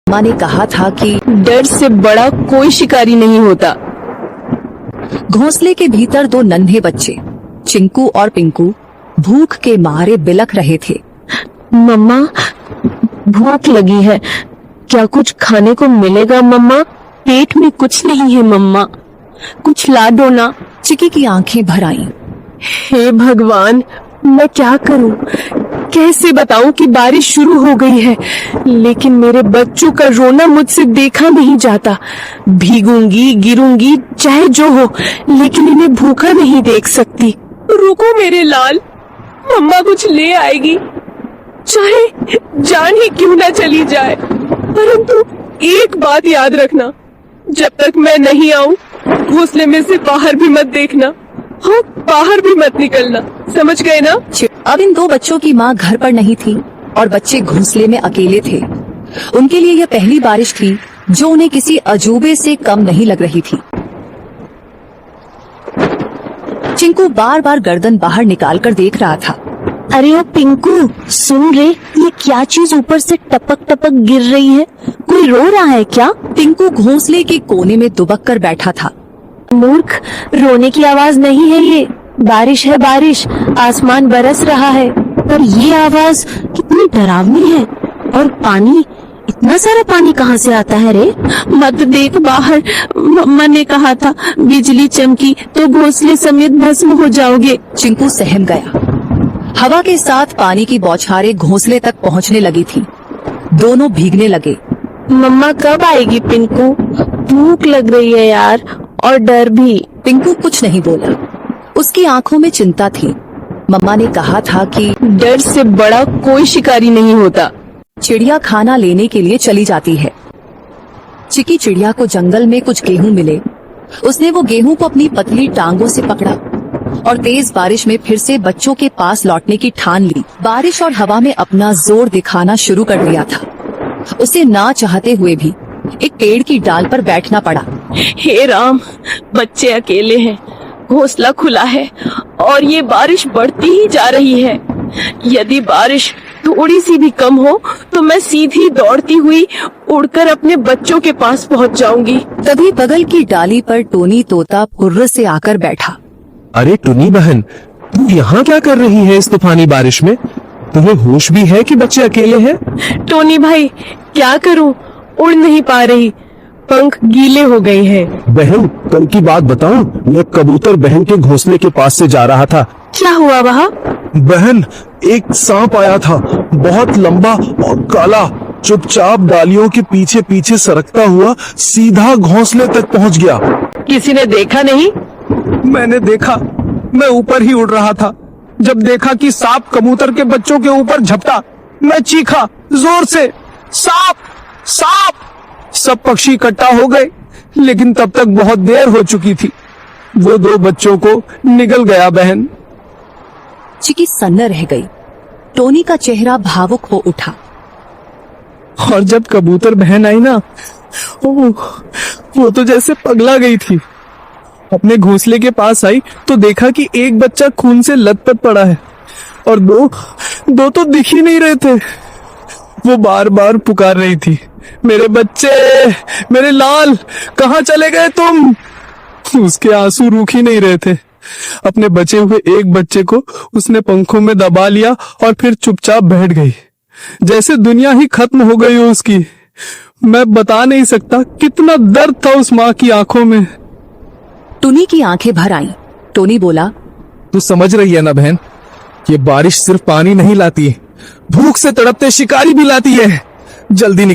माँ ने कहा था कि डर से बड़ा कोई शिकारी नहीं होता। घोंसले के भीतर दो नन्हे बच्चे चिंकू और पिंकू भूख के मारे बिलख रहे थे। मम्मा, भूख लगी है, क्या कुछ खाने को मिलेगा मम्मा? पेट में कुछ नहीं है मम्मा, कुछ ला दो ना। चिकी की आंखें भर आईं। हे भगवान, मैं क्या करूं? कैसे बताऊं कि बारिश शुरू हो गई है, लेकिन मेरे बच्चों का रोना मुझसे देखा नहीं जाता। भीगूंगी, गिरूंगी, चाहे जो हो, लेकिन इन्हें भूखा नहीं देख सकती। रुको मेरे लाल, मम्मा कुछ ले आएगी, चाहे जान ही क्यों ना चली जाए। परंतु एक बात याद रखना, जब तक मैं नहीं आऊं, घोंसले में से बाहर भी मत देखना। हाँ, बाहर भी मत निकलना, समझ गए ना? अब इन दो बच्चों की माँ घर पर नहीं थी और बच्चे घोंसले में अकेले थे। उनके लिए यह पहली बारिश थी जो उन्हें किसी अजूबे से कम नहीं लग रही थी। चिंकू बार बार गर्दन बाहर निकाल कर देख रहा था। अरे ओ पिंकू, सुन रे, ये क्या चीज ऊपर से टपक टपक गिर रही है? कोई रो रहा है क्या? पिंकू घोंसले के कोने में दुबक कर बैठा था। मूर्ख, रोने की आवाज नहीं है ये, बारिश है बारिश, आसमान बरस रहा है। पर ये आवाज कितनी डरावनी है, और पानी, इतना सारा पानी कहाँ से आता है रे? मत देख बाहर, मम्मा ने कहा था बिजली चमकी तो घोंसले समेत भस्म हो जाओगे। चिंकू सहम गया। हवा के साथ पानी की बौछारें घोंसले तक पहुंचने लगी थी। दोनों भीगने लगे। मम्मा कब आएगी पिंकू? भूख लग रही है यार, और डर भी। पिंकू कुछ नहीं बोला। उसकी आंखों में चिंता थी। मम्मा ने कहा था कि डर से बड़ा कोई शिकारी नहीं होता। चिड़िया खाना लेने के लिए चली जाती है। चिकी चिड़िया को जंगल में कुछ गेहूं मिले। उसने वो गेहूं को अपनी पतली टांगों से पकड़ा और तेज बारिश में फिर से बच्चों के पास लौटने की ठान ली। बारिश और हवा में अपना जोर दिखाना शुरू कर दिया था। उसे ना चाहते हुए भी एक पेड़ की डाल पर बैठना पड़ा। हे राम, बच्चे अकेले हैं, घोंसला खुला है और ये बारिश बढ़ती ही जा रही है। यदि बारिश थोड़ी सी भी कम हो तो मैं सीधी दौड़ती हुई उड़कर अपने बच्चों के पास पहुंच जाऊंगी। तभी बगल की डाली पर टोनी तोता फुर्र से आकर बैठा। अरे टुनी बहन, तू यहाँ क्या कर रही है इस तूफानी बारिश में? तुम्हें होश भी है कि बच्चे अकेले हैं? टोनी भाई, क्या करूं, उड़ नहीं पा रही, पंख गीले हो गए हैं। बहन, कल की बात बताऊं, मैं कबूतर बहन के घोंसले के पास से जा रहा था। क्या हुआ वहाँ? बहन, एक सांप आया था, बहुत लंबा और काला। चुपचाप डालियों के पीछे पीछे सरकता हुआ सीधा घोंसले तक पहुँच गया। किसी ने देखा नहीं? मैंने देखा, मैं ऊपर ही उड़ रहा था। जब देखा कि सांप कबूतर के बच्चों के ऊपर झपटा, मैं चीखा जोर से, सांप सांप। सब पक्षी इकट्ठा हो गए, लेकिन तब तक बहुत देर हो चुकी थी। वो दो बच्चों को निगल गया बहन। चिकी सन्न रह गई। टोनी का चेहरा भावुक हो उठा। और जब कबूतर बहन आई ना, वो तो जैसे पगला गई थी। अपने घोंसले के पास आई तो देखा कि एक बच्चा खून से लथपथ पड़ा है और दो तो दिख ही नहीं रहे थे। वो बार बार पुकार रही थी, मेरे बच्चे, मेरे लाल, कहाँ चले गए तुम? उसके आंसू रुक ही नहीं रहे थे। अपने बचे हुए एक बच्चे को उसने पंखों में दबा लिया और फिर चुपचाप बैठ गई, जैसे दुनिया ही खत्म हो गई हो उसकी। मैं बता नहीं सकता कितना दर्द था उस माँ की आंखों में। टुनी की आंखें भर आईं। टोनी बोला, तू समझ रही है ना बहन, ये बारिश सिर्फ पानी नहीं लाती, भूख से तड़पते शिकारी भी लाती है। जल्दी निकल।